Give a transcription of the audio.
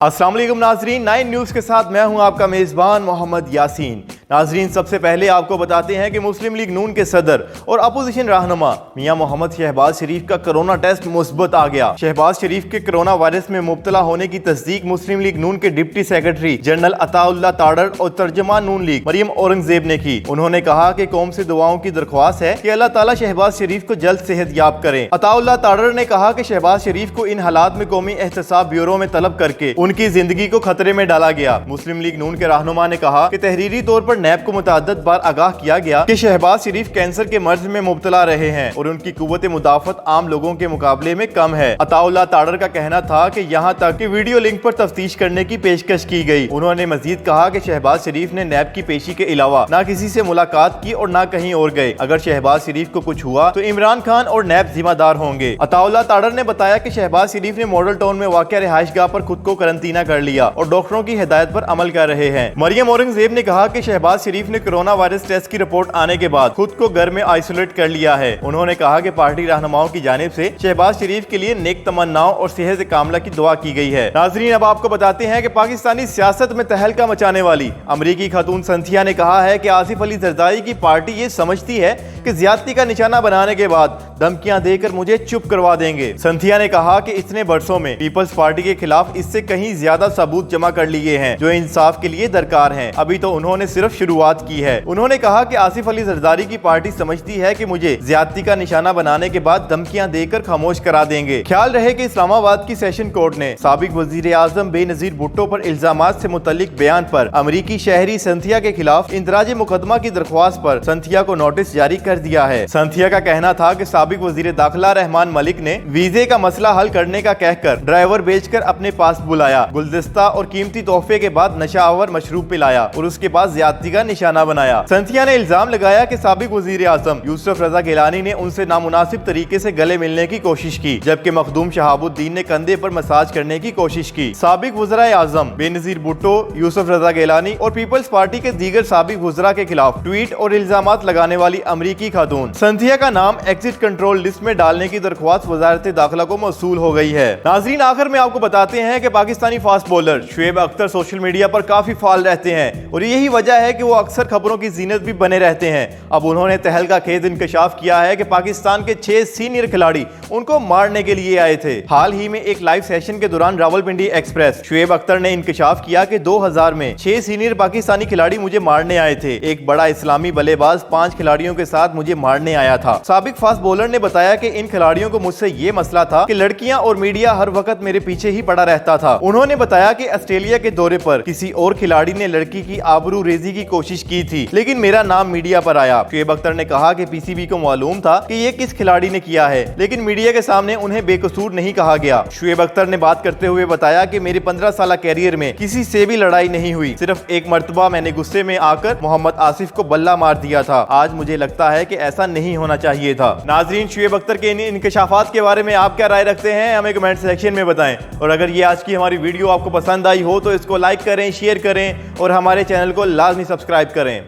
अस्सलाम वालेकुम नाजरीन, 9 न्यूज़ के साथ मैं हूं आपका मेज़बान मोहम्मद यासीन। नाजरीन, सबसे पहले आपको बताते हैं कि मुस्लिम लीग नून के सदर और अपोजिशन रहनुमा मियां मोहम्मद शहबाज शरीफ का कोरोना टेस्ट मुस्बत आ गया। शहबाज शरीफ के कोरोना वायरस में मुब्तला होने की तस्दीक मुस्लिम लीग नून के deputy secretary general Ataullah Tarar और तर्जमान नून लीग मरियम औरंगजेब ने की। उन्होंने कहा कि कौम से दुआओं की दरख्वास्त है कि अल्लाह ताला शहबाज शरीफ को जल्द सेहत याब करें। अताउल्लाह ताड़र ने कहा कि शहबाज शरीफ को इन हालात में कौमी एहतसाब ब्यूरो में तलब करके उनकी जिंदगी को खतरे में डाला गया। मुस्लिम लीग नून के रहनुमा ने कहा कि तहरीरी तौर पर नैब को मुतअद्दिद बार आगाह किया गया कि शहबाज शरीफ कैंसर के मर्ज में मुब्तला रहे हैं और उनकी कुव्वत मुदाफत आम लोगों के मुकाबले में कम है। अताउल्लाह ताड़र का कहना था कि यहाँ तक कि वीडियो लिंक पर तफ्तीश करने की पेशकश की गई। उन्होंने मजीद कहा कि शहबाज शरीफ ने नैब की पेशी के अलावा न किसी से मुलाकात की और न कहीं और गए। अगर शहबाज शरीफ को कुछ हुआ तो इमरान खान और नैब जिम्मेदार होंगे। अताउल्लाह ताड़र ने बताया कि शहबाज शरीफ ने मॉडल टाउन में वाक़या रिहाइशगाह पर खुद को करंतना कर लिया और डॉक्टरों की हिदायत पर अमल कर रहे हैं। मरियम औरंगजेब ने कहा कि शहबाज शरीफ ने कोरोना वायरस टेस्ट की रिपोर्ट आने के बाद खुद को घर में आइसोलेट कर लिया है। उन्होंने कहा कि पार्टी रहनुमाओं की जानिब से शहबाज शरीफ के लिए नेक तमन्नाओं और सेहत कामला की दुआ की गई है। नाजरीन, अब आपको बताते हैं कि पाकिस्तानी सियासत में तहलका मचाने वाली अमरीकी खातून संथिया ने कहा है कि आसिफ अली जरदारी की पार्टी ये समझती है कि ज्यादती का निशाना बनाने के बाद धमकियां देकर मुझे चुप करवा देंगे। संथिया ने कहा कि इतने बरसों में पीपल्स पार्टी के खिलाफ इससे कहीं ज्यादा सबूत जमा कर लिए हैं जो इंसाफ के लिए दरकार हैं। अभी तो उन्होंने सिर्फ शुरुआत की है। उन्होंने कहा कि आसिफ अली जरदारी की पार्टी समझती है कि मुझे ज्यादती का निशाना बनाने के बाद धमकियां देकर खामोश करा देंगे। ख्याल रहे कि इस्लामाबाद की सेशन कोर्ट ने साबिक वजीर आजम बेनजीर भुट्टो पर इल्जामात से मुतल्लिक बयान पर अमरीकी शहरी संथिया के खिलाफ इंदराज मुकदमा की दरख्वास्त पर संथिया को नोटिस जारी कर दिया है। संथिया का कहना था कि साबिक वजीर दाखिला रहमान मलिक ने वीजे का मसला हल करने का कहकर ड्राइवर बेचकर अपने पास बुलाया, गुलदस्ता और कीमती तोहफे के बाद नशावर मशरूब पिलाया और उसके बाद ज्यादती का निशाना बनाया। संथिया ने इल्जाम लगाया कि साबिक वजीर आजम यूसुफ रजा गिलानी ने उनसे नामुनासिब तरीके से गले मिलने की कोशिश की, जबकि मखदूम शहाबुद्दीन ने कंधे पर मसाज करने की कोशिश की। साबिक वज़राए आजम बेनजीर भुट्टो, यूसुफ रजा गिलानी और पीपल्स पार्टी के दीगर साबिक वज़रा के खिलाफ ट्वीट और इल्जामात लगाने वाली अमरीकी खातून संथिया का नाम एग्जिट कंट्रोल लिस्ट में डालने की दरख्वास्त वजारत दाखिला को मौसूल हो गई है। नाजरीन, आखिर में आपको बताते हैं कि Pakistani fast bowler Shoaib Akhtar social media पर काफी फाल रहते हैं और यही वजह है कि वो अक्सर खबरों की जीनत भी बने रहते हैं। अब उन्होंने तहलका खेज इंकशाफ किया है कि पाकिस्तान के 6 सीनियर खिलाड़ी उनको मारने के लिए आए थे। हाल ही में एक लाइव सेशन के दौरान रावलपिंडी एक्सप्रेस शुएब अख्तर ने इंकशाफ किया कि 2000 में 6 सीनियर पाकिस्तानी खिलाड़ी मुझे मारने आए थे। एक बड़ा इस्लामी बल्लेबाज 5 खिलाड़ियों के साथ मुझे मारने आया था। साबिक फास्ट बॉलर ने बताया कि इन खिलाड़ियों को मुझसे ये मसला था कि लड़कियां और मीडिया हर वक्त मेरे पीछे ही पड़ा रहता था। उन्होंने बताया कि ऑस्ट्रेलिया के दौरे पर किसी और खिलाड़ी ने लड़की की आबरू रेजी की कोशिश की थी, लेकिन मेरा नाम मीडिया पर आया। शुएब अख्तर ने कहा कि पीसीबी को मालूम था कि ये किस खिलाड़ी ने किया है, लेकिन मीडिया के सामने उन्हें बेकसूर नहीं कहा गया। शुएब अख्तर ने बात करते हुए बताया कि मेरे 15 साल कैरियर में किसी से भी लड़ाई नहीं हुई, सिर्फ एक मर्तबा मैंने गुस्से में आकर मोहम्मद आसिफ को बल्ला मार दिया था। आज मुझे लगता है कि ऐसा नहीं होना चाहिए था। नाजरीन, शुएब अख्तर के इन इंकशाफात के बारे में आप क्या राय रखते हैं, हमें कमेंट सेक्शन में बताएं। और अगर ये आज की हमारी वीडियो आपको पसंद आई हो तो इसको लाइक करें, शेयर करें और हमारे चैनल को लाजमी सब्सक्राइब करें।